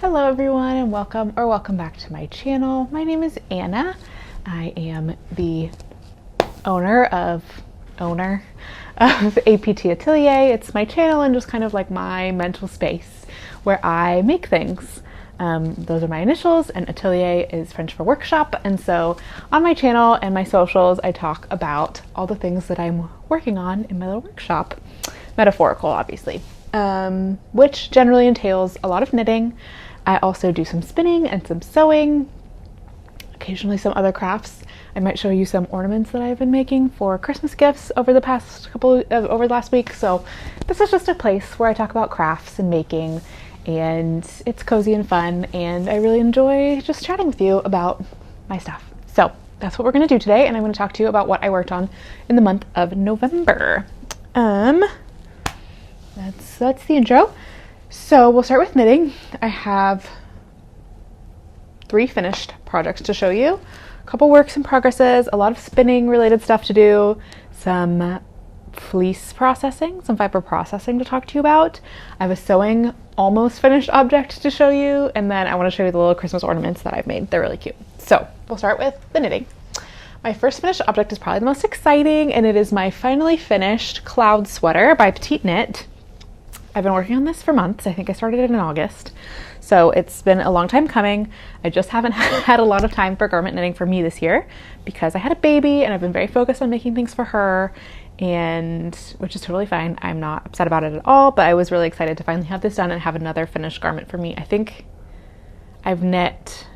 Hello everyone and welcome back to my channel. My name is Anna. I am the owner of apt.atelier. It's my channel and just kind of like my mental space where I make things. Those are my initials, and atelier is French for workshop. And so on my channel and my socials, I talk about all the things that I'm working on in my little workshop. Metaphorical, obviously, which generally entails a lot of knitting. I also do some spinning and some sewing, occasionally some other crafts. I might show you some ornaments that I've been making for Christmas gifts over the last week. So this is just a place where I talk about crafts and making, and it's cozy and fun, and I really enjoy just chatting with you about my stuff. So that's what we're going to do today, and I'm going to talk to you about what I worked on in the month of November. That's the intro. So we'll start with knitting. I have 3 finished projects to show you, a couple works in progresses, a lot of spinning related stuff to do, some fleece processing, some fiber processing to talk to you about. I have a sewing almost finished object to show you, and then I want to show you the little Christmas ornaments that I've made. They're really cute. So we'll start with the knitting. My first finished object is probably the most exciting, and it is my finally finished cloud sweater by Petite. I've been working on this for months. I think I started it in August. So it's been a long time coming. I just haven't had a lot of time for garment knitting for me this year because I had a baby and I've been very focused on making things for her, and which is totally fine. I'm not upset about it at all, but I was really excited to finally have this done and have another finished garment for me. I think I've knit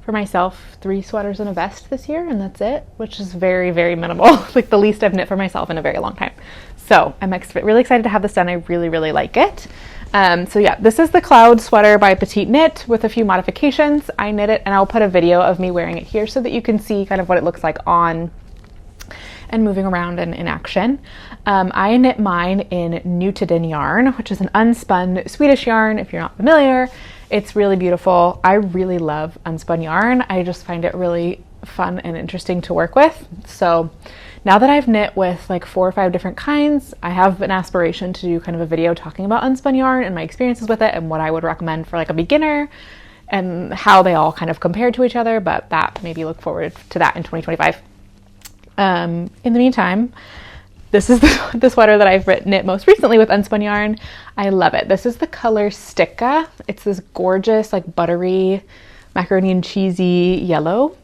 for myself 3 sweaters and a vest this year, and that's it, which is very, very minimal. Like the least I've knit for myself in a very long time. So I'm really excited to have this done. I really, really like it. So yeah, this is the cloud sweater by Petite Knit with a few modifications. I knit it, and I'll put a video of me wearing it here so that you can see kind of what it looks like on and moving around and in action. I knit mine in Nutiden yarn, which is an unspun Swedish yarn. If you're not familiar, it's really beautiful. I really love unspun yarn. I just find it really fun and interesting to work with. So now that I've knit with like 4 or 5 different kinds, I have an aspiration to do kind of a video talking about unspun yarn and my experiences with it and what I would recommend for like a beginner and how they all kind of compare to each other, but that maybe look forward to that in 2025. In the meantime, this is the sweater that I've knit most recently with unspun yarn. I love it. This is the color Sticka. It's this gorgeous like buttery macaroni and cheesy yellow.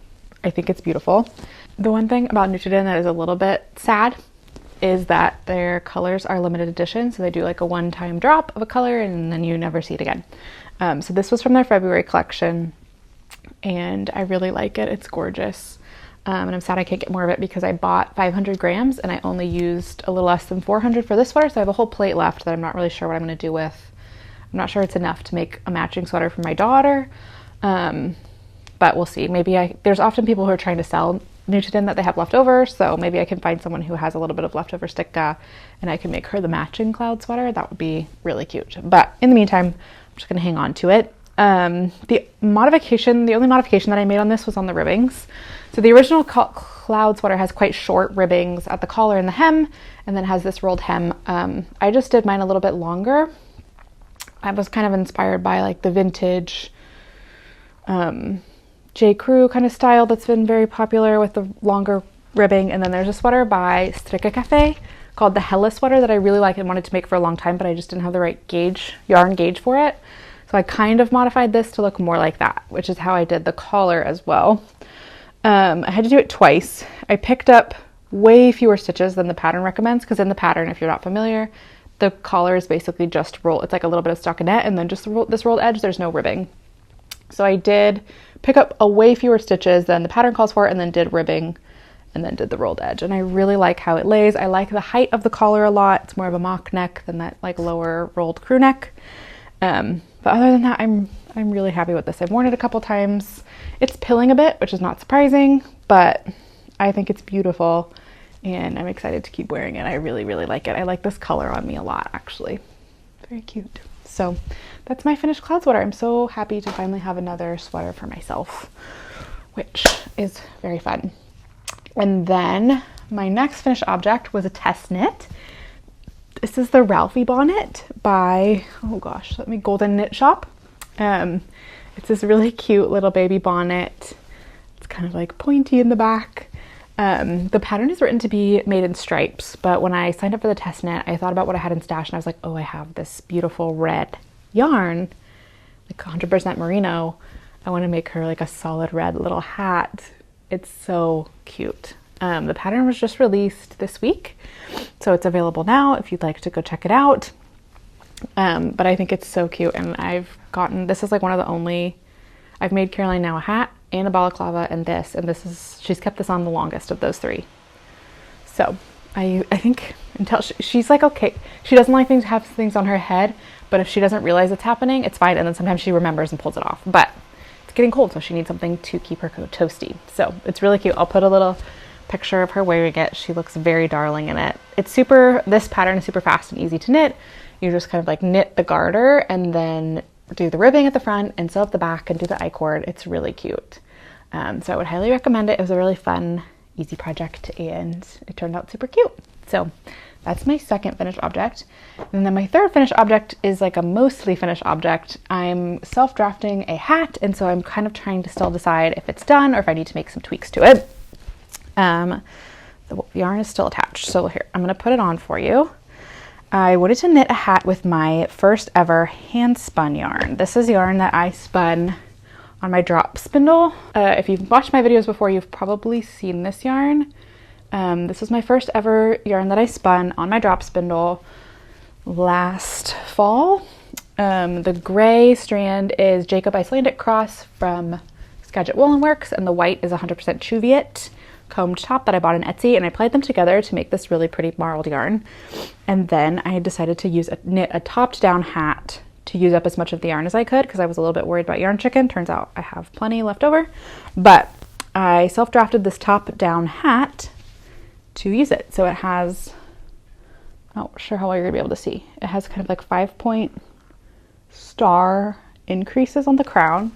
I think it's beautiful. The one thing about Nutiden that is a little bit sad is that their colors are limited edition. So they do like a one-time drop of a color and then you never see it again. So this was from their February collection and I really like it. It's gorgeous. And I'm sad I can't get more of it because I bought 500 grams and I only used a little less than 400 for this sweater. So I have a whole plate left that I'm not really sure what I'm going to do with. I'm not sure it's enough to make a matching sweater for my daughter. But we'll see. Maybe there's often people who are trying to sell Nutiden that they have left over, so maybe I can find someone who has a little bit of leftover Sticka and I can make her the matching cloud sweater. That would be really cute. But in the meantime, I'm just going to hang on to it. The only modification that I made on this was on the ribbings. So the original cloud sweater has quite short ribbings at the collar and the hem, and then has this rolled hem. I just did mine a little bit longer. I was kind of inspired by like the vintage J. Crew kind of style that's been very popular with the longer ribbing. And then there's a sweater by Stricka Cafe called the Hella sweater that I really like and wanted to make for a long time, but I just didn't have the right yarn gauge for it. So I kind of modified this to look more like that, which is how I did the collar as well. I had to do it twice. I picked up way fewer stitches than the pattern recommends, because in the pattern, if you're not familiar, the collar is basically just roll. It's like a little bit of stockinette and then just this rolled edge. There's no ribbing. So I did pick up a way fewer stitches than the pattern calls for, and then did ribbing and then did the rolled edge. And I really like how it lays. I like the height of the collar a lot. It's more of a mock neck than that like lower rolled crew neck. But other than that, I'm really happy with this. I've worn it a couple times. It's pilling a bit, which is not surprising, but I think it's beautiful and I'm excited to keep wearing it. I really, really like it. I like this color on me a lot, actually. Very cute. So that's my finished cloud sweater. I'm so happy to finally have another sweater for myself, which is very fun. And then my next finished object was a test knit. This is the Ralphie bonnet by, Golden Knit Shop. It's this really cute little baby bonnet. It's kind of like pointy in the back. The pattern is written to be made in stripes, but when I signed up for the test knit, I thought about what I had in stash and I was like, oh, I have this beautiful red yarn, like 100% merino. I want to make her like a solid red little hat. It's so cute. The pattern was just released this week, so it's available now if you'd like to go check it out. But I think it's so cute, and this is like one of the only, I've made Caroline now a hat and a balaclava and this is, she's kept this on the longest of those three. So I think until she's like, okay, she doesn't like to have things on her head, but if she doesn't realize it's happening, it's fine. And then sometimes she remembers and pulls it off, but it's getting cold, so she needs something to keep her toasty. So it's really cute. I'll put a little picture of her wearing it. She looks very darling in it. This pattern is super fast and easy to knit. You just kind of like knit the garter and then do the ribbing at the front and sew up the back and do the I-cord. It's really cute. So I would highly recommend it. It was a really fun, easy project and it turned out super cute. So that's my second finished object. And then my third finished object is like a mostly finished object. I'm self-drafting a hat, and so I'm kind of trying to still decide if it's done or if I need to make some tweaks to it. The yarn is still attached, so here, I'm gonna put it on for you. I wanted to knit a hat with my first ever hand spun yarn. This is yarn that I spun on my drop spindle. If you've watched my videos before, you've probably seen this yarn. This was my first ever yarn that I spun on my drop spindle last fall. The gray strand is Jacob Icelandic Cross from Skagit Woolen Works, and the white is 100% Cheviot combed top that I bought in Etsy, and I applied them together to make this really pretty marled yarn. And then I decided to knit a topped down hat to use up as much of the yarn as I could, because I was a little bit worried about yarn chicken. Turns out I have plenty left over, but I self-drafted this top down hat to use it. So it has, not sure how well you're gonna be able to see, it has kind of like 5-point star increases on the crown,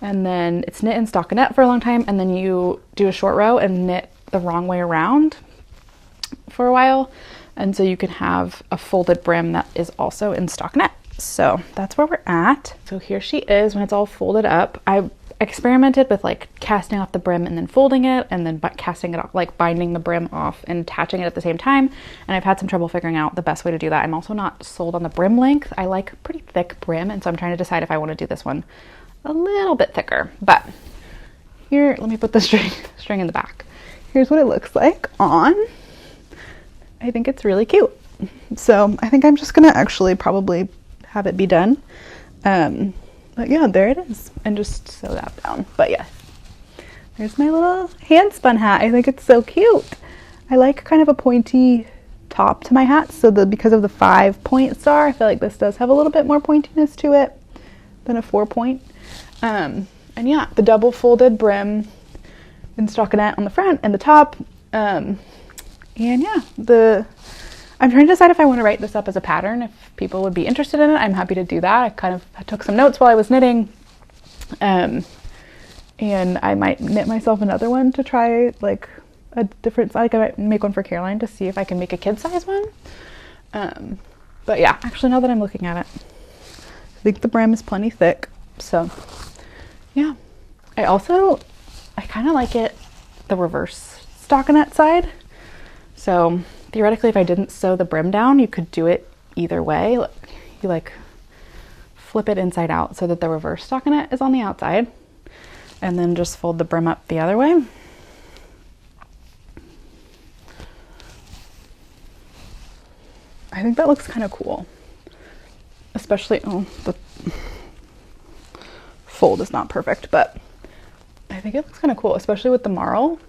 and then it's knit in stockinette for a long time, and then you do a short row and knit the wrong way around for a while, and so you can have a folded brim that is also in stockinette. So that's where we're at. So here she is when it's all folded up. I experimented with like casting off the brim and then folding it, and then casting it off, like binding the brim off and attaching it at the same time, and I've had some trouble figuring out the best way to do that. I'm also not sold on the brim length. I like a pretty thick brim, and so I'm trying to decide if I want to do this one a little bit thicker. But here, let me put the string in the back. Here's what it looks like on. I think it's really cute. So I think I'm just gonna actually probably have it be done. But yeah, there it is, and just sew that down. But yeah, there's my little hand spun hat. I think it's so cute. I like kind of a pointy top to my hat, so because of the 5-point star, I feel like this does have a little bit more pointiness to it than a 4-point. And yeah, the double folded brim in stockinette on the front and the top. And yeah, I'm trying to decide if I want to write this up as a pattern. If people would be interested in it, I'm happy to do that. I took some notes while I was knitting. And I might knit myself another one to try like a different, like I might make one for Caroline to see if I can make a kid size one. But yeah, actually now that I'm looking at it, I think the brim is plenty thick. So yeah, I kind of like it, the reverse stockinette side. So theoretically, if I didn't sew the brim down, you could do it either way. You like flip it inside out so that the reverse stockinette is on the outside, and then just fold the brim up the other way. I think that looks kind of cool, especially, the fold is not perfect, but I think it looks kind of cool, especially with the marl.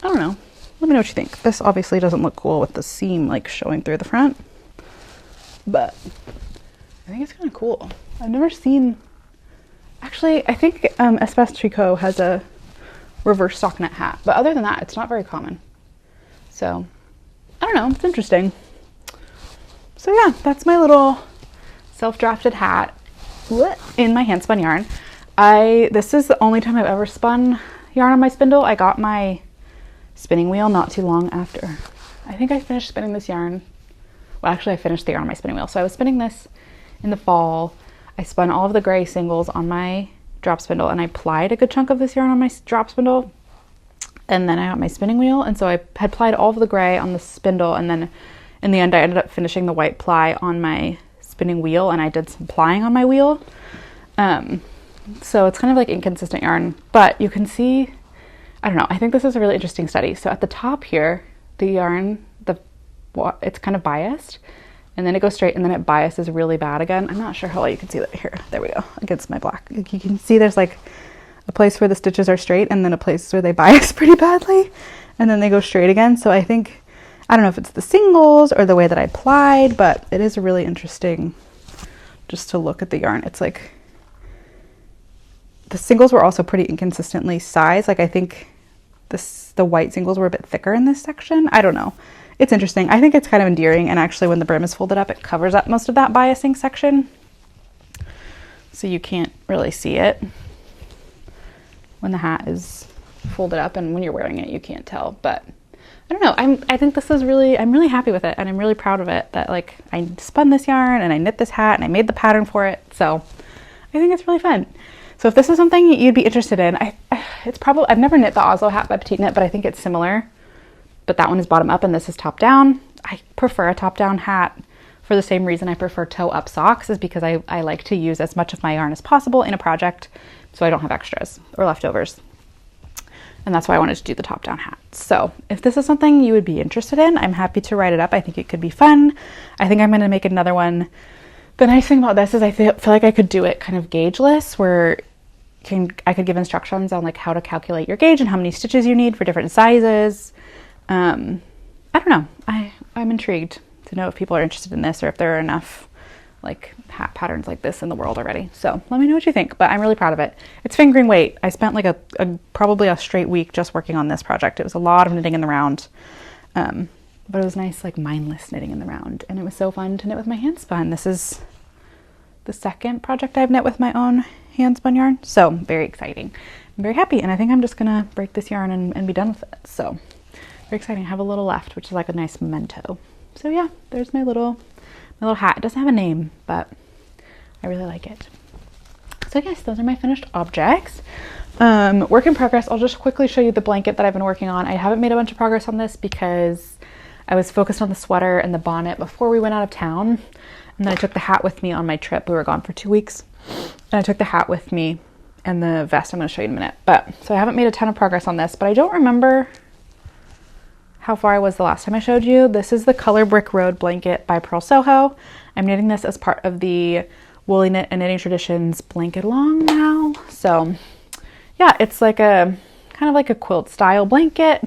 I don't know. Let me know what you think. This obviously doesn't look cool with the seam like showing through the front, but I think it's kind of cool. I've never seen, actually, I think Espace Tricot has a reverse stockinette hat, but other than that, it's not very common. So I don't know, it's interesting. So yeah, that's my little self-drafted hat in my hand spun yarn. This is the only time I've ever spun yarn on my spindle. I got my spinning wheel not too long after. I think I finished spinning this yarn. Well, actually I finished the yarn on my spinning wheel. So I was spinning this in the fall. I spun all of the gray singles on my drop spindle, and I plied a good chunk of this yarn on my drop spindle, and then I got my spinning wheel, and so I had plied all of the gray on the spindle, and then in the end I ended up finishing the white ply on my spinning wheel, and I did some plying on my wheel. So it's kind of like inconsistent yarn, but you can see, I don't know, I think this is a really interesting study. So at the top here, the yarn, it's kind of biased, and then it goes straight, and then it biases really bad again. I'm not sure how well you can see that here. There we go, against my black. You can see there's like a place where the stitches are straight, and then a place where they bias pretty badly, and then they go straight again. So I think, I don't know if it's the singles or the way that I plied, but it is really interesting just to look at the yarn. It's like, the singles were also pretty inconsistently sized. Like I think the white singles were a bit thicker in this section. I don't know. It's interesting. I think it's kind of endearing, and actually when the brim is folded up, it covers up most of that biasing section. So you can't really see it when the hat is folded up, and when you're wearing it, you can't tell. But I don't know. I think this is really, I'm really happy with it, and I'm really proud of it that like I spun this yarn and I knit this hat and I made the pattern for it. So I think it's really fun. So if this is something you'd be interested in, it's probably, I've never knit the Oslo hat by Petite Knit, but I think it's similar. But that one is bottom up and this is top down. I prefer a top down hat for the same reason I prefer toe up socks, is because I like to use as much of my yarn as possible in a project so I don't have extras or leftovers. And that's why I wanted to do the top down hat. So if this is something you would be interested in, I'm happy to write it up. I think it could be fun. I think I'm going to make another one. The nice thing about this is I feel like I could do it kind of gaugeless, where I could give instructions on like how to calculate your gauge and how many stitches you need for different sizes. I don't know. I'm intrigued to know if people are interested in this, or if there are enough like hat patterns like this in the world already. So let me know what you think, but I'm really proud of it. It's fingering weight. I spent like probably a straight week just working on this project. It was a lot of knitting in the round. But it was nice, like mindless knitting in the round. And it was so fun to knit with my Handspun. This is the second project I've knit with my own Handspun yarn. So very exciting. I'm very happy. And I think I'm just gonna break this yarn and be done with it. So very exciting. I have a little left, which is like a nice memento. So yeah, there's my little hat. It doesn't have a name, but I really like it. So yes, those are my finished objects. Work in progress. I'll just quickly show you the blanket that I've been working on. I haven't made a bunch of progress on this because I was focused on the sweater and the bonnet before we went out of town. And then I took the hat with me on my trip. We were gone for 2 weeks. And I took the hat with me and the vest I'm going to show you in a minute. So I haven't made a ton of progress on this, but I don't remember how far I was the last time I showed you. This is the Color Brick Road blanket by Pearl Soho. I'm knitting this as part of the Woolly Knit and Knitting Traditions blanket along now. So yeah, it's like a kind of like a quilt style blanket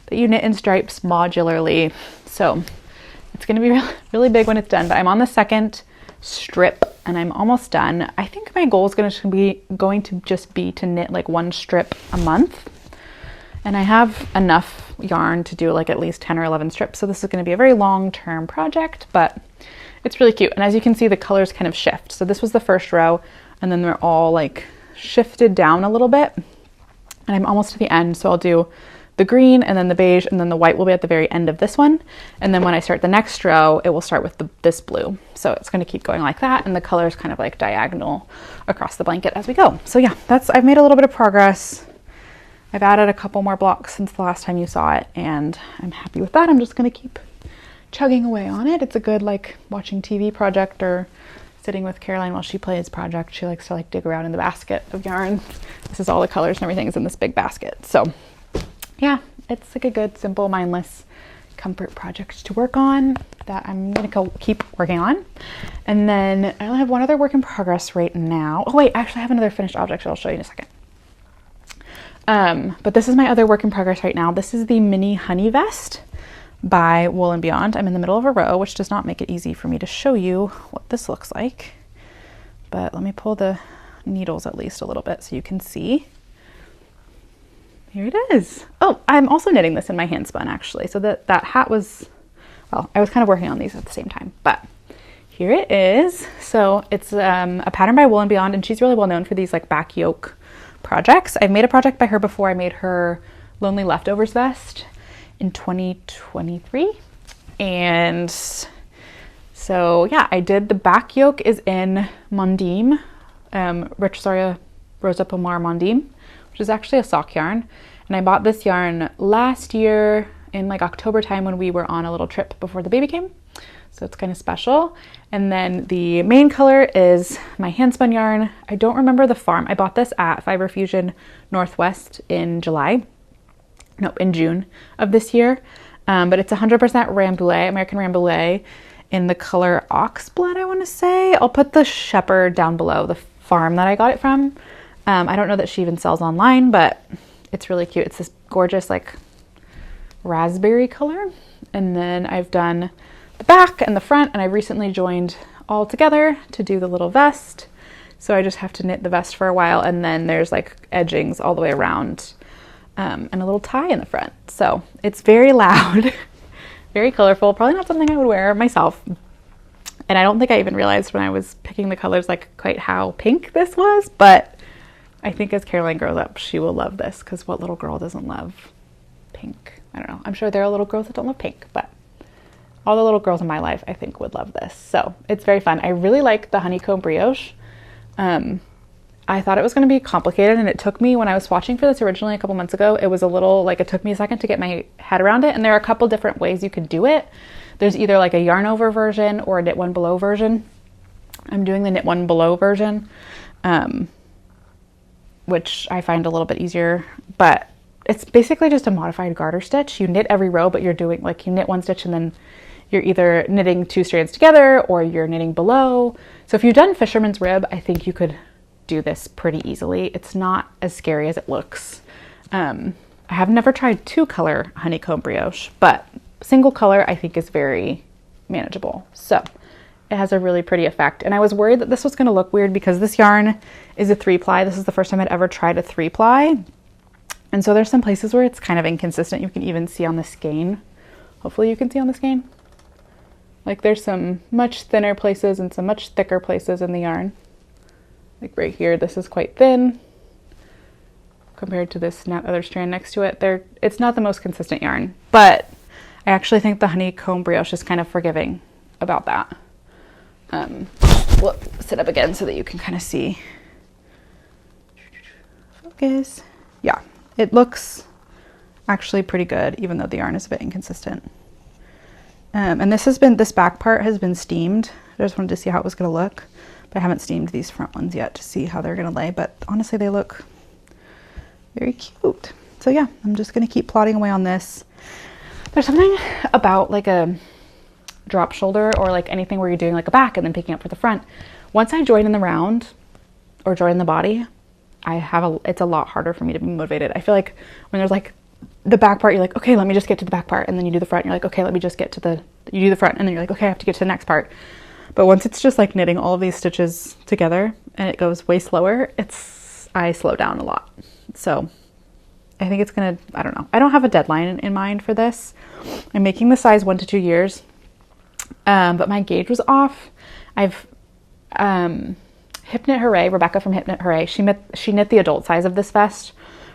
that you knit in stripes modularly. So it's going to be really big when it's done, but I'm on the second strip and I'm almost done. I think my goal is going to just be to knit like 1 strip a month. And I have enough yarn to do like at least 10 or 11 strips. So this is going to be a very long-term project, but it's really cute. And as you can see, the colors kind of shift. So this was the first row, and then they're all like shifted down a little bit. And I'm almost to the end. So I'll do the green and then the beige, and then the white will be at the very end of this one. And then when I start the next row, it will start with this blue. So it's going to keep going like that. And the colors kind of like diagonal across the blanket as we go. So yeah, I've made a little bit of progress. I've added a couple more blocks since the last time you saw it, and I'm happy with that. I'm just going to keep chugging away on it. It's a good like watching TV project or sitting with Caroline while she plays project. She likes to like dig around in the basket of yarn. This is all the colors and everything is in this big basket. So yeah, it's like a good, simple, mindless comfort project to work on that I'm going to keep working on. And then I only have one other work in progress right now. Oh wait, actually I have another finished object that I'll show you in a second. But this is my other work in progress right now. This is the mini honey vest by Wool & Beyond. I'm in the middle of a row, which does not make it easy for me to show you what this looks like. But let me pull the needles at least a little bit so you can see. Here it is. Oh, I'm also knitting this in my Handspun actually. So that hat was, well, I was kind of working on these at the same time, but here it is. So it's a pattern by Wool & Beyond, and she's really well known for these like back yoke projects. I've made a project by her before. I made her Lonely Leftovers vest in 2023, and So yeah, I did the back yoke is in Mondim, Rosa Pomar Mondim, which is actually a sock yarn. And I bought this yarn last year in like October time when we were on a little trip before the baby came. So it's kind of special. And then the main color is my Handspun yarn. I don't remember the farm. I bought this at Fiber Fusion Northwest in June of this year. But it's 100% Rambouillet, American Rambouillet, in the color Oxblood, I want to say. I'll put the shepherd down below, the farm that I got it from. I don't know that she even sells online, but it's really cute. It's this gorgeous like raspberry color. And then I've done the back and the front, and I recently joined all together to do the little vest. So I just have to knit the vest for a while, and then there's like edgings all the way around, and a little tie in the front. So it's very loud, very colorful, probably not something I would wear myself. And I don't think I even realized when I was picking the colors like quite how pink this was, but I think as Caroline grows up, she will love this, because what little girl doesn't love pink? I don't know. I'm sure there are little girls that don't love pink, but all the little girls in my life, I think, would love this. So it's very fun. I really like the honeycomb brioche. I thought it was going to be complicated, and it took me, when I was swatching for this originally a couple months ago, it was a little, like, it took me a second to get my head around it. And there are a couple different ways you could do it. There's either like a yarn over version or a knit one below version. I'm doing the knit one below version, which I find a little bit easier, but it's basically just a modified garter stitch. You knit every row, but you're doing like, you knit one stitch and then you're either knitting two strands together or you're knitting below. So if you've done fisherman's rib, I think you could do this pretty easily. It's not as scary as it looks. I have never tried 2-color honeycomb brioche, but single color I think is very manageable. So it has a really pretty effect. And I was worried that this was going to look weird because this yarn is a 3-ply. This is the first time I'd ever tried a 3-ply. And so there's some places where it's kind of inconsistent. You can even see on the skein. Hopefully you can see on the skein. Like there's some much thinner places and some much thicker places in the yarn. Like right here, this is quite thin compared to this other strand next to it. It's not the most consistent yarn, but I actually think the honeycomb brioche is kind of forgiving about that. We'll sit up again so that you can kind of see. Focus. Yeah, it looks actually pretty good, even though the yarn is a bit inconsistent. And this back part has been steamed. I just wanted to see how it was going to look, but I haven't steamed these front ones yet to see how they're going to lay, but honestly, they look very cute. So yeah, I'm just going to keep plodding away on this. There's something about like a drop shoulder or like anything where you're doing like a back and then picking up for the front. Once I join in the round or join in the body, it's a lot harder for me to be motivated. I feel like when there's like the back part, you're like, okay, let me just get to the back part. And then you do the front, and you're like, okay, let me just get to you do the front. And then you're like, okay, I have to get to the next part. But once it's just like knitting all of these stitches together and it goes way slower, I slow down a lot. So I think it's gonna, I don't know. I don't have a deadline in mind for this. I'm making the size 1 to 2 years. But my gauge was off. I've, Hip Knit Hooray, Rebecca from Hip Knit Hooray, she knit the adult size of this vest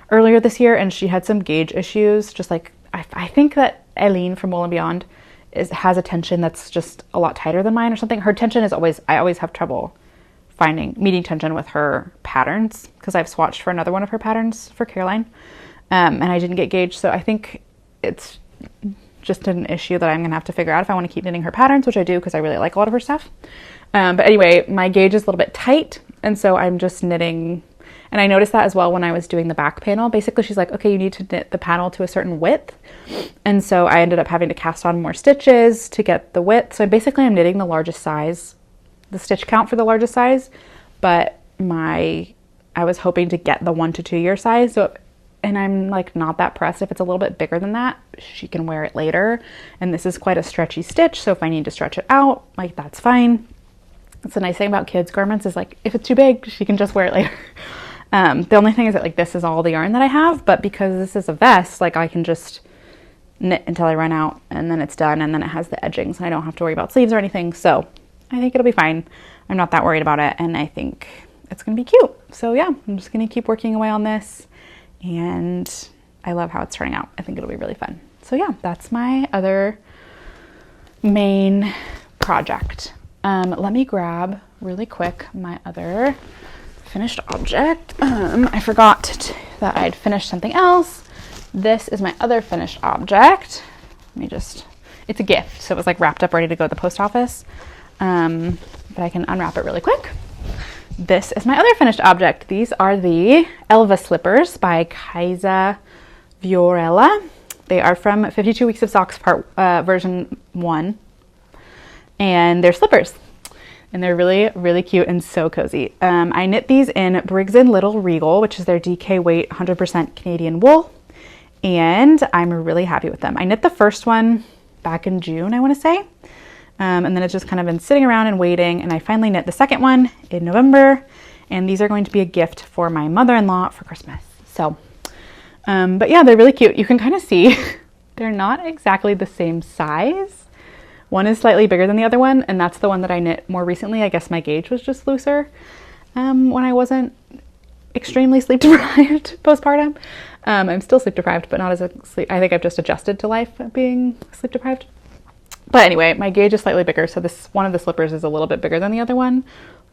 earlier this year, and she had some gauge issues. Just like, I think that Eileen from Wool and Beyond has a tension that's just a lot tighter than mine or something. Her tension is I always have trouble meeting tension with her patterns, because I've swatched for another one of her patterns for Caroline, and I didn't get gauge. So I think it's just an issue that I'm gonna have to figure out if I want to keep knitting her patterns, which I do because I really like a lot of her stuff. But anyway, my gauge is a little bit tight, and so I'm just knitting. And I noticed that as well when I was doing the back panel. Basically, she's like, okay, you need to knit the panel to a certain width. And so I ended up having to cast on more stitches to get the width. So basically I'm knitting the largest size, the stitch count for the largest size, but I was hoping to get the 1 to 2 year size. So, and I'm like not that pressed. If it's a little bit bigger than that, she can wear it later. And this is quite a stretchy stitch. So if I need to stretch it out, like that's fine. That's the nice thing about kids' garments is like, if it's too big, she can just wear it later. The only thing is that like this is all the yarn that I have, but because this is a vest, like I can just knit until I run out and then it's done, and then it has the edgings and I don't have to worry about sleeves or anything. So I think it'll be fine. I'm not that worried about it, and I think it's gonna be cute. So yeah, I'm just gonna keep working away on this, and I love how it's turning out. I think it'll be really fun. So yeah, that's my other main project. Let me grab really quick my other finished object. I forgot that I'd finished something else. This is my other finished object. Let me just, it's a gift, so it was like wrapped up ready to go to the post office. But I can unwrap it really quick. This is my other finished object. These are the Elva slippers by Kaisa Viorella. They are from 52 Weeks of Socks version 1. And they're slippers. And they're really, really cute and so cozy. I knit these in Briggs & Little Regal, which is their DK weight 100% Canadian wool. And I'm really happy with them. I knit the first one back in June, I want to say. And then it's just kind of been sitting around and waiting. And I finally knit the second one in November. And these are going to be a gift for my mother-in-law for Christmas. So, but yeah, they're really cute. You can kind of see they're not exactly the same size. One is slightly bigger than the other one, and that's the one that I knit more recently. I guess my gauge was just looser when I wasn't extremely sleep deprived postpartum. I'm still sleep deprived, but not as a sleep. I think I've just adjusted to life being sleep deprived. But anyway, my gauge is slightly bigger, so this one of the slippers is a little bit bigger than the other one,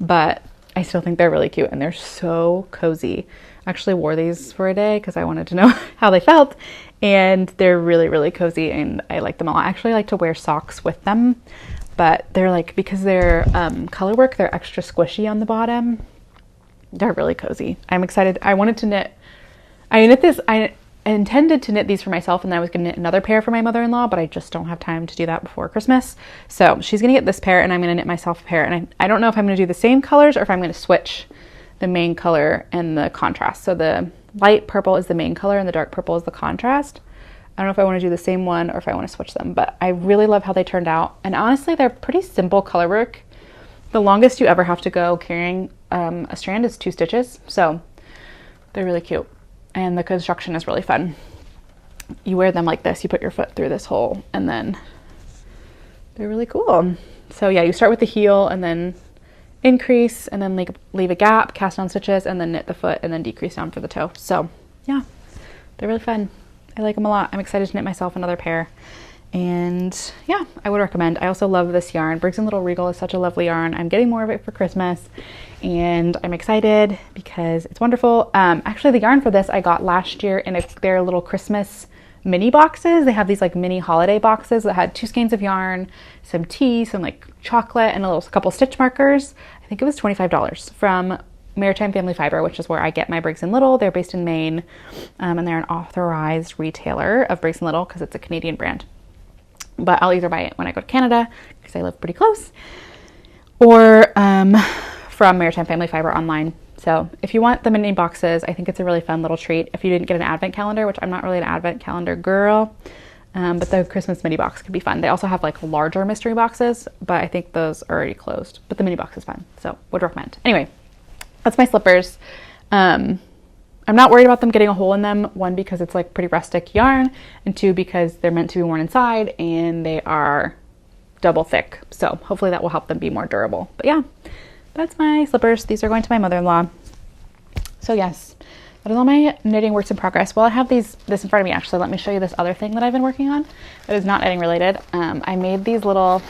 but I still think they're really cute and they're so cozy. I actually wore these for a day because I wanted to know how they felt, and they're really, really cozy and I like them a lot. I actually like to wear socks with them, but they're like, because they're color work, they're extra squishy on the bottom. They're really cozy. I'm excited. I wanted to knit, I intended to knit these for myself, and then I was going to knit another pair for my mother-in-law, but I just don't have time to do that before Christmas. So she's going to get this pair and I'm going to knit myself a pair. And I don't know if I'm going to do the same colors or if I'm going to switch the main color and the contrast. So the light purple is the main color and the dark purple is the contrast. I don't know if I want to do the same one or if I want to switch them, but I really love how they turned out. And honestly, they're pretty simple color work. The longest you ever have to go carrying a strand is 2 stitches. So they're really cute. And the construction is really fun. You wear them like this, you put your foot through this hole, and then they're really cool. So yeah, you start with the heel and then increase and then leave a gap, cast on stitches, and then knit the foot and then decrease down for the toe. So yeah, they're really fun. I like them a lot. I'm excited to knit myself another pair. And yeah, I would recommend. I also love this yarn. Briggs & Little Regal is such a lovely yarn. I'm getting more of it for Christmas and I'm excited because it's wonderful. Actually, the yarn for this I got last year in their little Christmas mini boxes. They have these like mini holiday boxes that had 2 skeins of yarn, some tea, some like chocolate, and a couple stitch markers. I think it was $25 from Maritime Family Fiber, which is where I get my Briggs & Little. They're based in Maine, and they're an authorized retailer of Briggs & Little because it's a Canadian brand. But I'll either buy it when I go to Canada because I live pretty close, or from Maritime Family Fiber online. So if you want the mini boxes, I think it's a really fun little treat. If you didn't get an advent calendar, which I'm not really an advent calendar girl, but the Christmas mini box could be fun. They also have like larger mystery boxes, but I think those are already closed. But the mini box is fun, so would recommend. Anyway, that's my slippers. I'm not worried about them getting a hole in them. 1, because it's like pretty rustic yarn, and 2, because they're meant to be worn inside and they are double thick. So hopefully that will help them be more durable. But yeah, that's my slippers. These are going to my mother-in-law. So yes, that is all my knitting works in progress. Well, I have this in front of me, actually. Let me show you this other thing that I've been working on that is not knitting related. I made these I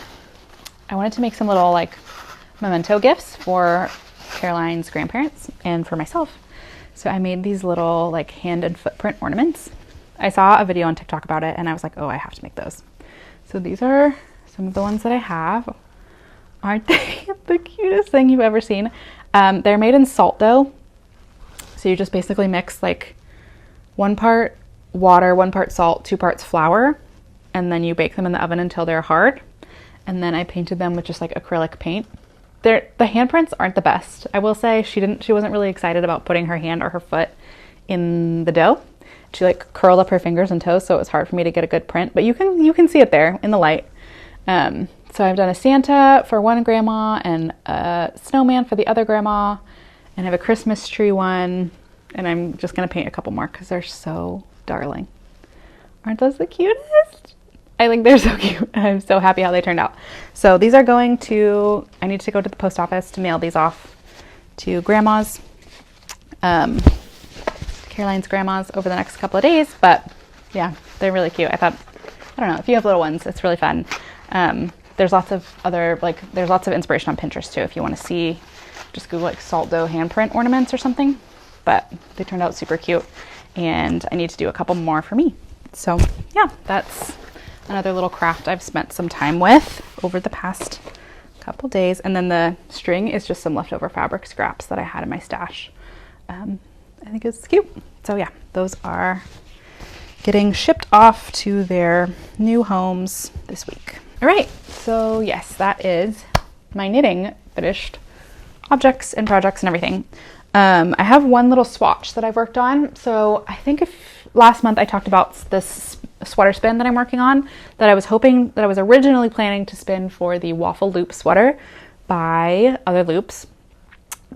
wanted to make some little like memento gifts for Caroline's grandparents and for myself. So I made these little like hand and footprint ornaments. I saw a video on TikTok about it and I was like, oh, I have to make those. So these are some of the ones that I have. Aren't they the cutest thing you've ever seen? They're made in salt dough. So you just basically mix like 1 part water, 1 part salt, 2 parts flour, and then you bake them in the oven until they're hard. And then I painted them with just like acrylic paint. The handprints aren't the best. I will say she wasn't really excited about putting her hand or her foot in the dough. She like curled up her fingers and toes, so it was hard for me to get a good print, but you can see it there in the light. So I've done a Santa for one grandma and a snowman for the other grandma, and I have a Christmas tree one, and I'm just gonna paint a couple more because they're so darling. Aren't those the cutest? I think they're so cute. I'm so happy how they turned out. So these are going to, I need to go to the post office to mail these off to grandmas, Caroline's grandmas, over the next couple of days. But yeah, they're really cute. I thought, I don't know, if you have little ones, it's really fun. there's lots of other, like, there's lots of inspiration on Pinterest too if you want to see. Just Google like salt dough handprint ornaments or something. But they turned out super cute, and I need to do a couple more for me. So yeah, that's another little craft I've spent some time with over the past couple days. And then the string is just some leftover fabric scraps that I had in my stash. I think it's cute. So yeah, those are getting shipped off to their new homes this week. All right, so yes, that is my knitting finished objects and projects and everything. I have one little swatch that I've worked on. So I think last month I talked about this sweater spin that I'm working on that I was originally planning to spin for the waffle loop sweater by Other Loops.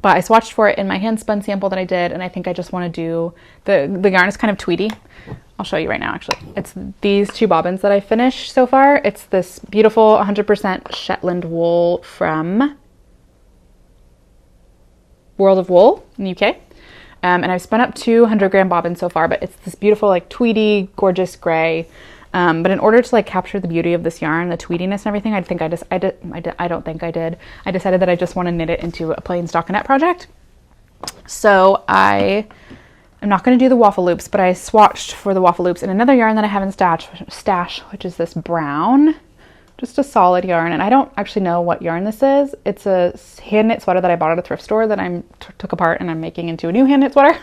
But I swatched for it in my hand spun sample that I did, and I think I just want to do the yarn is kind of tweedy. I'll show you right now, actually. It's these 2 bobbins that I finished so far. It's this beautiful 100% Shetland wool from World of Wool in the UK. And I've spun up 200-gram bobbins so far, but it's this beautiful, like, tweedy, gorgeous gray. But in order to like capture the beauty of this yarn, the tweediness and everything, I decided that I just want to knit it into a plain stockinette project. So I'm not going to do the waffle loops, but I swatched for the waffle loops in another yarn that I have in stash, which is this brown, just a solid yarn. And I don't actually know what yarn this is. It's a hand knit sweater that I bought at a thrift store that I took apart and I'm making into a new hand knit sweater.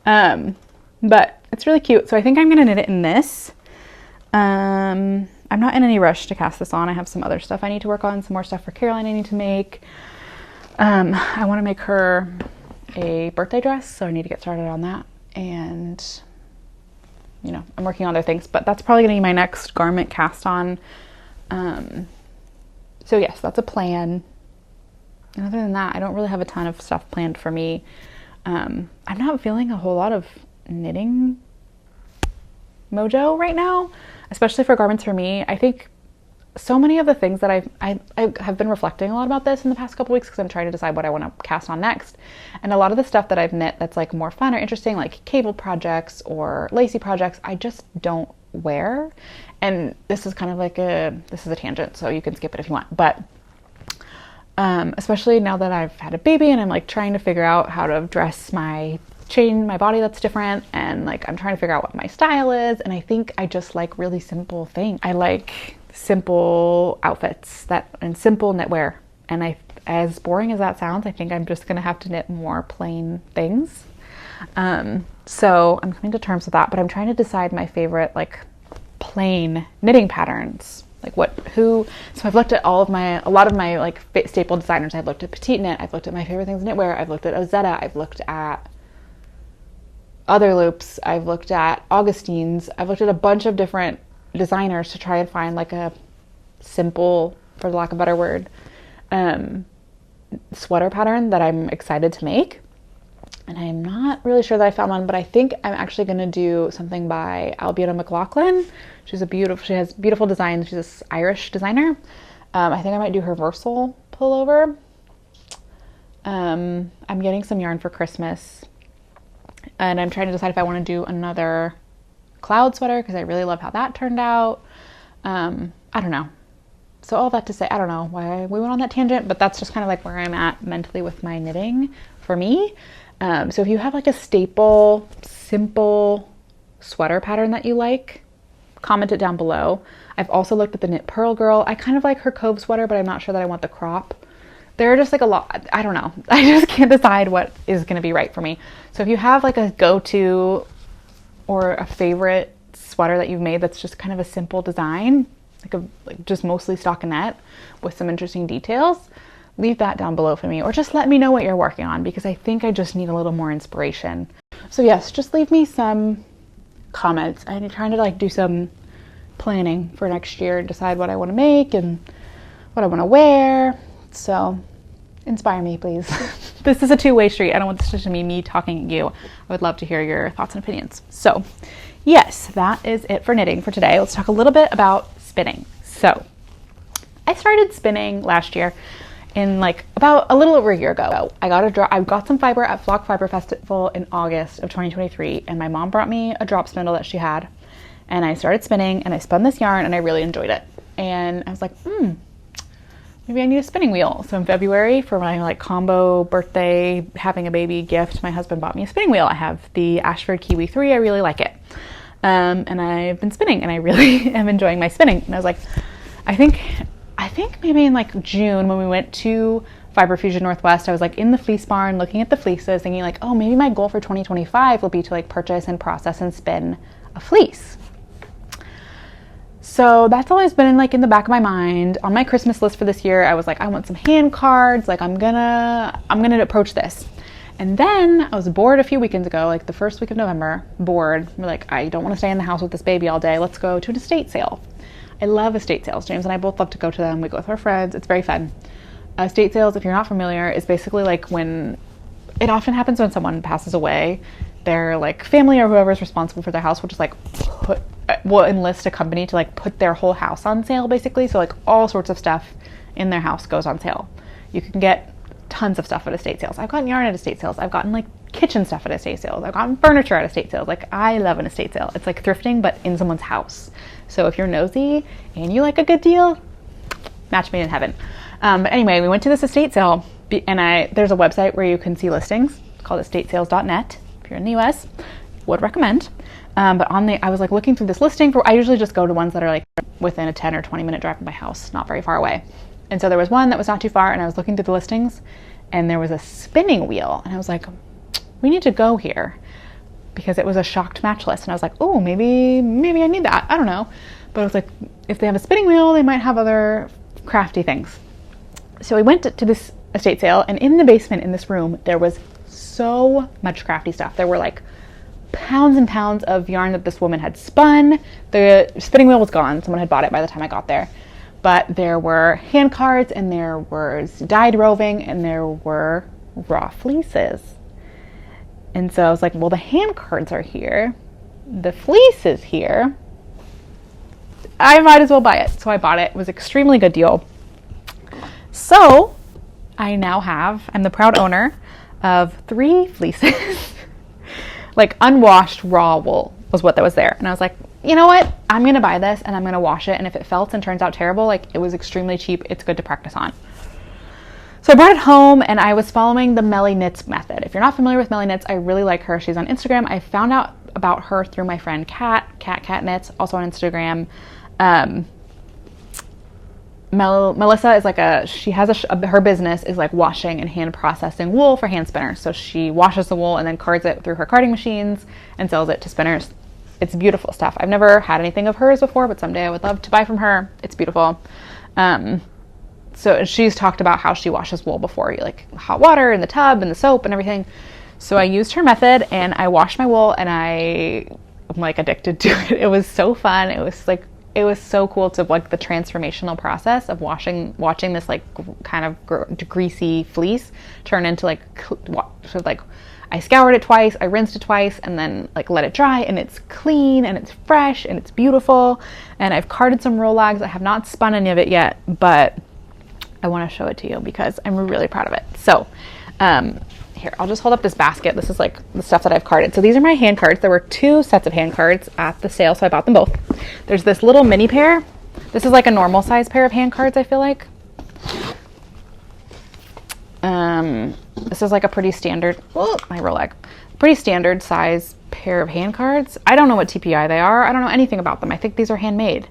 But it's really cute. So I think I'm going to knit it in this. I'm not in any rush to cast this on. I have some other stuff I need to work on, some more stuff for Caroline I need to make. I want to make her a birthday dress, so I need to get started on that. And, you know, I'm working on other things, but that's probably going to be my next garment cast on. So yes, that's a plan. And other than that, I don't really have a ton of stuff planned for me. I'm not feeling a whole lot of knitting mojo right now, especially for garments for me. I think so many of the things that I have been reflecting a lot about this in the past couple weeks because I'm trying to decide what I want to cast on next. And a lot of the stuff that I've knit that's like more fun or interesting, like cable projects or lacy projects, I just don't wear. And this is kind of like this is a tangent, so you can skip it if you want. But especially now that I've had a baby and I'm like trying to figure out how to dress my body that's different, and like I'm trying to figure out what my style is, and I think I just like really simple things. I like simple outfits and simple knitwear, and as boring as that sounds, I think I'm just gonna have to knit more plain things. So I'm coming to terms with that, but I'm trying to decide my favorite like plain knitting patterns. So I've looked at a lot of my like staple designers. I've looked at Petite Knit, I've looked at My Favorite Things Knitwear, I've looked at Ozetta, I've looked at Other Loops, I've looked at Augustine's, I've looked at a bunch of different designers to try and find like a simple, for lack of a better word, sweater pattern that I'm excited to make. And I'm not really sure that I found one, but I think I'm actually going to do something by Albiona McLaughlin. She has beautiful designs. She's this Irish designer. I think I might do her Versal pullover. I'm getting some yarn for Christmas, and I'm trying to decide if I want to do another cloud sweater because I really love how that turned out. I don't know. So all that to say, I don't know why we went on that tangent, but that's just kind of like where I'm at mentally with my knitting for me. So if you have like a staple, simple sweater pattern that you like, comment it down below. I've also looked at the Knit Pearl Girl. I kind of like her Cove sweater, but I'm not sure that I want the crop. There are just like a lot, I don't know. I just can't decide what is going to be right for me. So if you have like a go-to or a favorite sweater that you've made that's just kind of a simple design, like just mostly stockinette with some interesting details, leave that down below for me, or just let me know what you're working on, because I think I just need a little more inspiration. So yes, just leave me some comments. I'm trying to like do some planning for next year and decide what I want to make and what I want to wear. So inspire me, please. This is a two-way street. I don't want this just to be me talking at you. I would love to hear your thoughts and opinions. So yes, that is it for knitting for today. Let's talk a little bit about spinning. So I started spinning last year in like about a little over a year ago. I got some fiber at Flock Fiber Festival in August of 2023, and my mom brought me a drop spindle that she had, and I started spinning, and I spun this yarn, and I really enjoyed it. and I was like, maybe I need a spinning wheel. So in February, for my like combo birthday, having a baby gift, my husband bought me a spinning wheel. I have the Ashford Kiwi 3. I really like it. And I've been spinning, and I really am enjoying my spinning. And I was like, I think maybe in like June when we went to Fiber Fusion Northwest, I was like in the fleece barn looking at the fleeces, thinking like, oh, maybe my goal for 2025 will be to like purchase and process and spin a fleece. So that's always been like in the back of my mind. On my Christmas list for this year, I was like, I want some hand cards. Like I'm gonna approach this. And then I was bored a few weekends ago, like the first week of November, bored. We're like, I don't want to stay in the house with this baby all day. Let's go to an estate sale. I love estate sales. James and I both love to go to them. We go with our friends. It's very fun. Estate sales, if you're not familiar, is basically like when it often happens when someone passes away, their like family or whoever's responsible for their house will just like will enlist a company to like put their whole house on sale basically. So like all sorts of stuff in their house goes on sale. You can get tons of stuff at estate sales. I've gotten yarn at estate sales. I've gotten like kitchen stuff at estate sales. I've gotten furniture at estate sales. Like I love an estate sale. It's like thrifting but in someone's house. So if you're nosy and you like a good deal, match made in heaven. But anyway, we went to this estate sale, and there's a website where you can see listings. It's called estatesales.net. If you're in the US, would recommend. But I was like looking through this listing I usually just go to ones that are like within a 10 or 20 minute drive from my house, not very far away. And so there was one that was not too far, and I was looking through the listings, and there was a spinning wheel, and I was like, we need to go here, because it was a shocked match list, and I was like, oh, maybe I need that. I don't know. But I was like, if they have a spinning wheel, they might have other crafty things. So we went to this estate sale, and in the basement in this room, there was so much crafty stuff. There were like pounds and pounds of yarn that this woman had spun. The spinning wheel was gone. Someone had bought it by the time I got there. But there were hand cards, and there was dyed roving, and there were raw fleeces. And so I was like, well, the hand cards are here. The fleece is here. I might as well buy it. So I bought it. It was an extremely good deal. So I now I'm the proud owner of 3 fleeces. Like unwashed raw wool was what that was there. And I was like, you know what? I'm going to buy this, and I'm going to wash it. And if it felts and turns out terrible, like it was extremely cheap. It's good to practice on. So I brought it home, and I was following the Melly Knits method. If you're not familiar with Melly Knits, I really like her. She's on Instagram. I found out about her through my friend Kat Knits, also on Instagram. Melissa is like her business is like washing and hand processing wool for hand spinners. So she washes the wool and then cards it through her carding machines and sells it to spinners. It's beautiful stuff. I've never had anything of hers before, but someday I would love to buy from her. It's beautiful. So she's talked about how she washes wool before, like hot water in the tub and the soap and everything. So I used her method, and I washed my wool, and I'm like addicted to it. It was so fun. It was so cool to like the transformational process of watching this like kind of greasy fleece turn into like sort of like I scoured it twice, I rinsed it twice, and then like let it dry, and it's clean and it's fresh and it's beautiful. And I've carded some Rolags. I have not spun any of it yet, but I want to show it to you because I'm really proud of it. So here, I'll just hold up this basket. This is like the stuff that I've carded. So these are my hand cards. There were 2 sets of hand cards at the sale, so I bought them both. There's this little mini pair. This is like a normal size pair of hand cards, I feel like. This is like a pretty standard, my Rolag, pretty standard size pair of hand cards. I don't know what TPI they are. I don't know anything about them. I think these are handmade,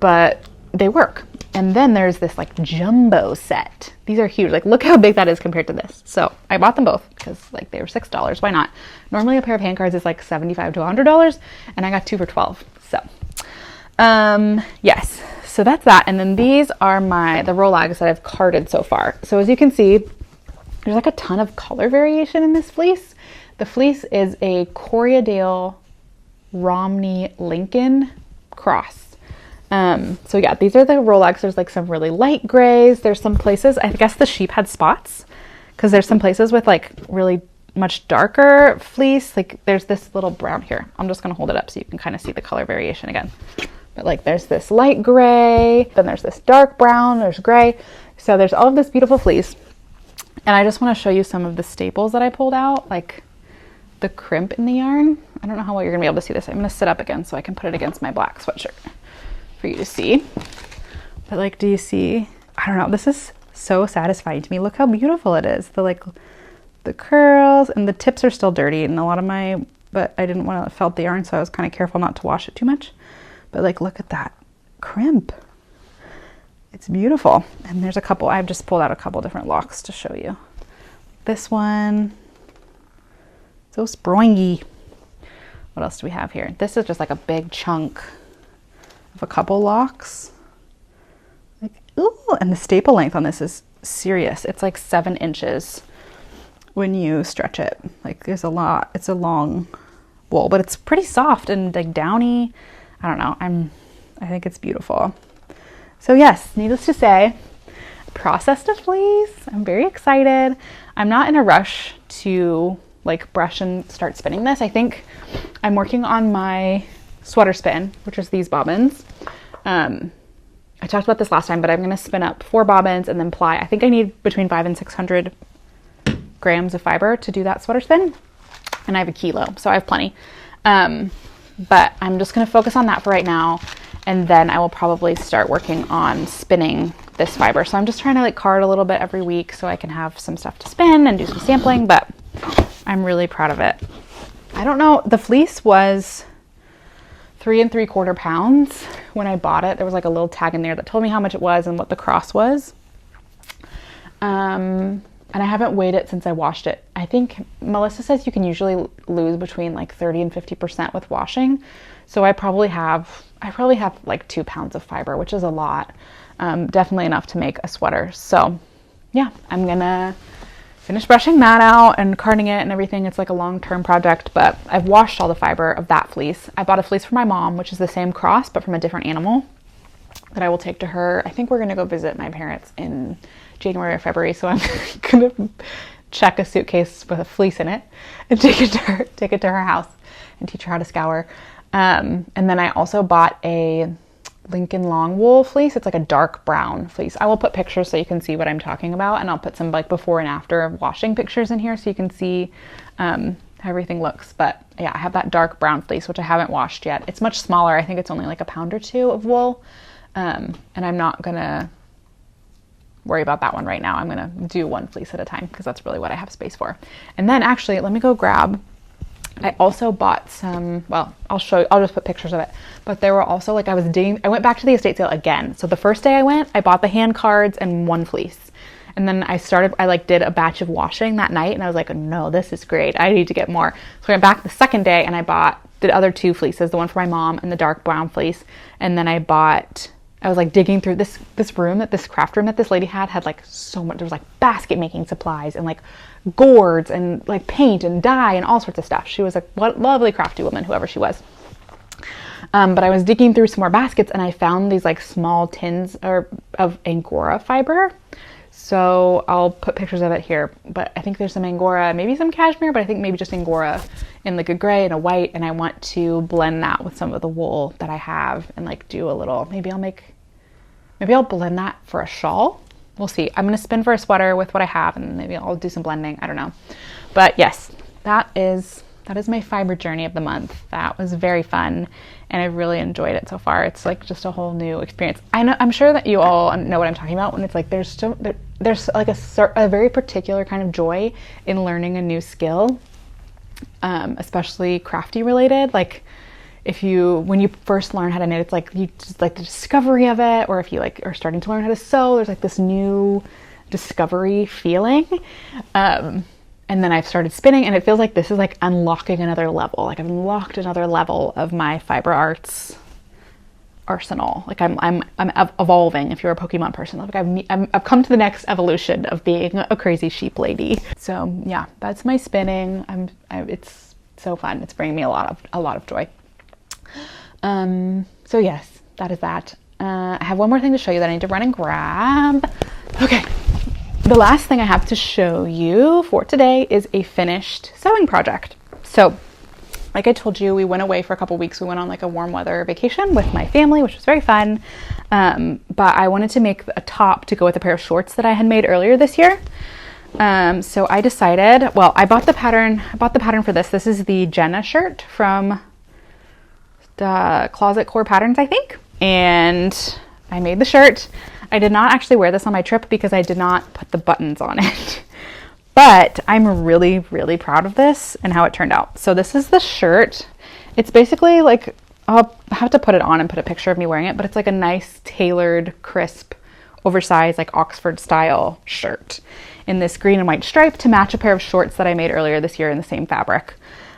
but they work. And then there's this like jumbo set. These are huge. Like look how big that is compared to this. So I bought them both because like they were $6. Why not? Normally a pair of hand cards is like $75 to $100, and I got 2 for $12. So yes, so that's that. And then these are the Rolags that I've carded so far. So as you can see, there's like a ton of color variation in this fleece. The fleece is a Corriedale Romney Lincoln cross. So yeah, these are the Rolags. There's like some really light grays. There's some places, I guess the sheep had spots because there's some places with like really much darker fleece. Like there's this little brown here. I'm just going to hold it up so you can kind of see the color variation again. But like there's this light gray, then there's this dark brown, there's gray. So there's all of this beautiful fleece. And I just want to show you some of the staples that I pulled out, like the crimp in the yarn. I don't know how well you're going to be able to see this. I'm going to sit up again so I can put it against my black sweatshirt for you to see. But like, do you see? I don't know. This is so satisfying to me. Look how beautiful it is. The curls, and the tips are still dirty, and a lot of but I didn't want to felt the yarn, so I was kind of careful not to wash it too much. But like, look at that crimp. It's beautiful. And there's a couple, I've just pulled out a couple different locks to show you. This one, so springy. What else do we have here? This is just like a big chunk of a couple locks. Like, ooh, and the staple length on this is serious. It's like 7 inches when you stretch it. Like, there's a lot. It's a long wool, but it's pretty soft and like downy. I don't know. I think it's beautiful. So yes, needless to say, processed a fleece. I'm very excited. I'm not in a rush to like brush and start spinning this. I think I'm working on my sweater spin, which is these bobbins. I talked about this last time, but I'm going to spin up 4 bobbins and then ply. I think I need between 500 and 600 grams of fiber to do that sweater spin. And I have a kilo, so I have plenty. But I'm just going to focus on that for right now. And then I will probably start working on spinning this fiber. So I'm just trying to like card a little bit every week so I can have some stuff to spin and do some sampling, but I'm really proud of it. I don't know, the fleece was 3 3/4 pounds when I bought it. There was like a little tag in there that told me how much it was and what the cross was. And I haven't weighed it since I washed it. I think Melissa says you can usually lose between like 30 and 50% with washing. So I probably have like 2 pounds of fiber, which is a lot. Definitely enough to make a sweater. So yeah, I'm gonna finish brushing that out and carding it and everything. It's like a long-term project, but I've washed all the fiber of that fleece. I bought a fleece for my mom, which is the same cross, but from a different animal that I will take to her. I think we're gonna go visit my parents in January or February. So I'm gonna check a suitcase with a fleece in it and take it to her house and teach her how to scour. And then I also bought a Lincoln long wool fleece. It's like a dark brown fleece. I will put pictures so you can see what I'm talking about, and I'll put some like before and after washing pictures in here so you can see how everything looks. But yeah, I have that dark brown fleece, which I haven't washed yet. It's much smaller. I think it's only like a pound or 2 of wool. And I'm not gonna worry about that one right now. I'm gonna do one fleece at a time because that's really what I have space for. And then actually, let me go grab, I also bought some, well, I'll show you, I'll just put pictures of it. But there were also like, I went back to the estate sale again. So the first day I went, I bought the hand cards and 1 fleece. And then I like did a batch of washing that night, and I was like, no, this is great. I need to get more. So I went back the second day and I bought the other 2 fleeces, the one for my mom and the dark brown fleece. And then I was like digging through this craft room that this lady had like so much. There was like basket making supplies and like gourds and like paint and dye and all sorts of stuff. She was a lovely crafty woman, whoever she was. But I was digging through some more baskets and I found these like small tins of Angora fiber. So I'll put pictures of it here, but I think there's some Angora, maybe some cashmere, but I think maybe just Angora in like a gray and a white. And I want to blend that with some of the wool that I have and like do a little, maybe I'll blend that for a shawl. We'll see. I'm going to spin for a sweater with what I have, and maybe I'll do some blending. I don't know. But yes, that is my fiber journey of the month. That was very fun, and I really enjoyed it so far. It's like just a whole new experience. I'm sure that you all know what I'm talking about when it's like there's like a very particular kind of joy in learning a new skill, especially crafty related. Like when you first learn how to knit, it's like you just like the discovery of it, or if you like are starting to learn how to sew, there's like this new discovery feeling. And then I've started spinning, and it feels like this is like unlocking another level. Like I've unlocked another level of my fiber arts arsenal. Like I'm evolving. If you're a Pokemon person, like I've come to the next evolution of being a crazy sheep lady. So yeah, that's my spinning. It's so fun. It's bringing me a lot of joy. So yes, that is that. I have one more thing to show you that I need to run and grab. Okay. The last thing I have to show you for today is a finished sewing project. So like I told you, we went away for a couple weeks. We went on like a warm weather vacation with my family, which was very fun. But I wanted to make a top to go with a pair of shorts that I had made earlier this year. So I decided, well, I bought the pattern for this. This is the Jenna shirt from the Closet Core Patterns, I think. And I made the shirt. I did not actually wear this on my trip because I did not put the buttons on it. But I'm really, really proud of this and how it turned out. So this is the shirt. It's basically like, I'll have to put it on and put a picture of me wearing it, but it's like a nice tailored, crisp, oversized, like Oxford style shirt in this green and white stripe to match a pair of shorts that I made earlier this year in the same fabric.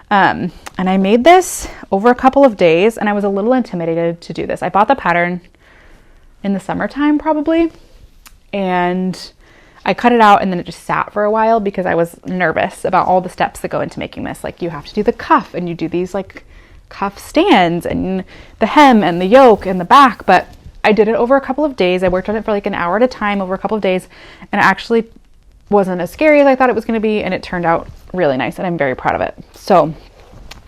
And I made this over a couple of days, and I was a little intimidated to do this. I bought the pattern in the summertime probably, and I cut it out and then it just sat for a while because I was nervous about all the steps that go into making this. Like, you have to do the cuff, and you do these like cuff stands and the hem and the yoke and the back, but I did it over a couple of days. I worked on it for like an hour at a time over a couple of days, and it actually wasn't as scary as I thought it was going to be, and it turned out really nice, and I'm very proud of it. So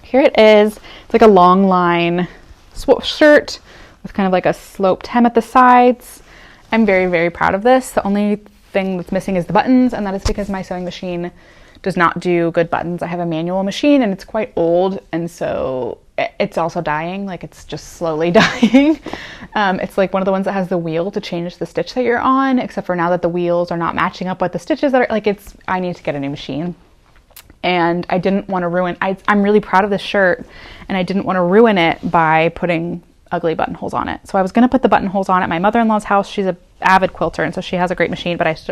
here it is. It's like a long line shirt with kind of like a sloped hem at the sides. I'm very, very proud of this. The only thing that's missing is the buttons, and that is because my sewing machine does not do good buttons. I have a manual machine, and it's quite old, and so it's also dying. Like, it's just slowly dying. It's like one of the ones that has the wheel to change the stitch that you're on, except for now that the wheels are not matching up with the stitches that are like, I need to get a new machine. And I didn't want to ruin, I'm really proud of this shirt, and I didn't want to ruin it by putting ugly buttonholes on it. So I was going to put the buttonholes on at my mother-in-law's house. She's a avid quilter, and so she has a great machine, but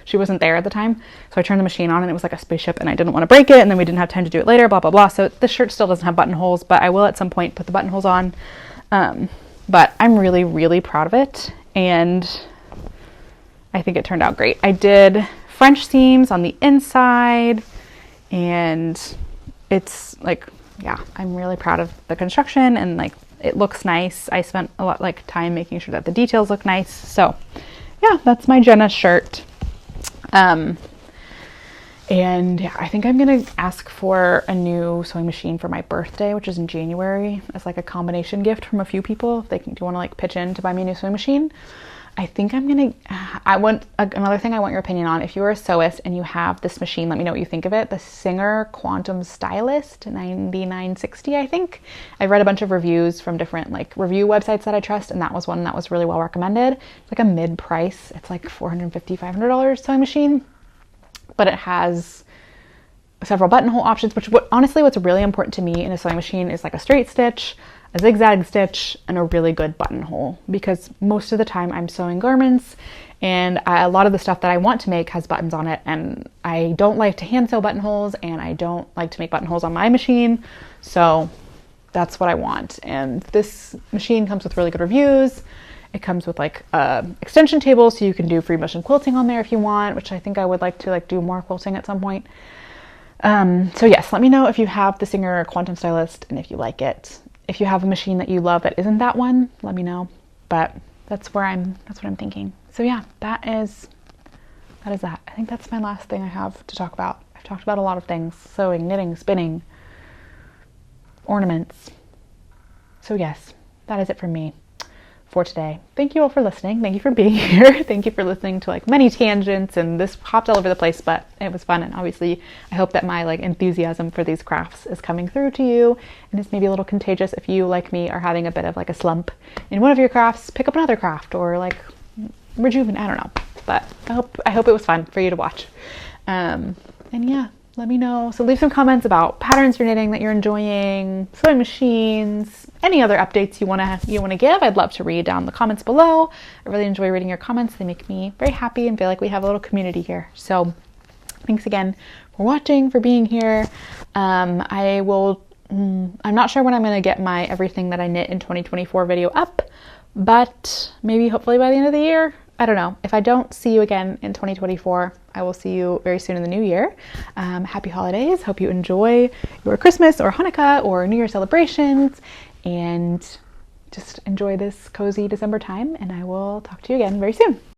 she wasn't there at the time. So I turned the machine on, and it was like a spaceship, and I didn't want to break it, and then we didn't have time to do it later, blah, blah, blah. So the shirt still doesn't have buttonholes, but I will at some point put the buttonholes on. But I'm really, really proud of it, and I think it turned out great. I did French seams on the inside, and it's like, yeah, I'm really proud of the construction, and like, it looks nice. I spent a lot like time making sure that the details look nice. So yeah, that's my Jenna shirt. And yeah, I think I'm gonna ask for a new sewing machine for my birthday, which is in January, as like a combination gift from a few people. If they do want to like pitch in to buy me a new sewing machine. I think I'm gonna, another thing I want your opinion on. If you are a sewist and you have this machine, let me know what you think of it. The Singer Quantum Stylist 9960, I think. I've read a bunch of reviews from different like review websites that I trust, and that was one that was really well recommended. It's like a mid-price. It's like $450, $500 sewing machine, but it has several buttonhole options, which honestly, what's really important to me in a sewing machine is like a straight stitch, a zigzag stitch, and a really good buttonhole, because most of the time I'm sewing garments, and a lot of the stuff that I want to make has buttons on it, and I don't like to hand sew buttonholes, and I don't like to make buttonholes on my machine, so that's what I want. And this machine comes with really good reviews. It comes with like extension table, so you can do free motion quilting on there if you want, which I think I would like to like do more quilting at some point. So yes, let me know if you have the Singer Quantum Stylist and if you like it. If you have a machine that you love that isn't that one, let me know. But that's what I'm thinking. So yeah, that is that. I think that's my last thing I have to talk about. I've talked about a lot of things: sewing, knitting, spinning, ornaments. So yes, that is it from me for today. Thank you all for listening. Thank you for being here. Thank you for listening to like many tangents, and this hopped all over the place, but it was fun. And obviously I hope that my like enthusiasm for these crafts is coming through to you, and it's maybe a little contagious. If you, like me, are having a bit of like a slump in one of your crafts, pick up another craft or like rejuvenate. I don't know, but I hope it was fun for you to watch. And yeah, let me know. So leave some comments about patterns you're knitting that you're enjoying, sewing machines, any other updates you want to give. I'd love to read down the comments below. I really enjoy reading your comments. They make me very happy and feel like we have a little community here. So thanks again for watching, for being here. I'm not sure when I'm going to get my everything that I knit in 2024 video up, but maybe hopefully by the end of the year. I don't know. If I don't see you again in 2024, I will see you very soon in the new year. Happy holidays. Hope you enjoy your Christmas or Hanukkah or New Year celebrations, and just enjoy this cozy December time, and I will talk to you again very soon.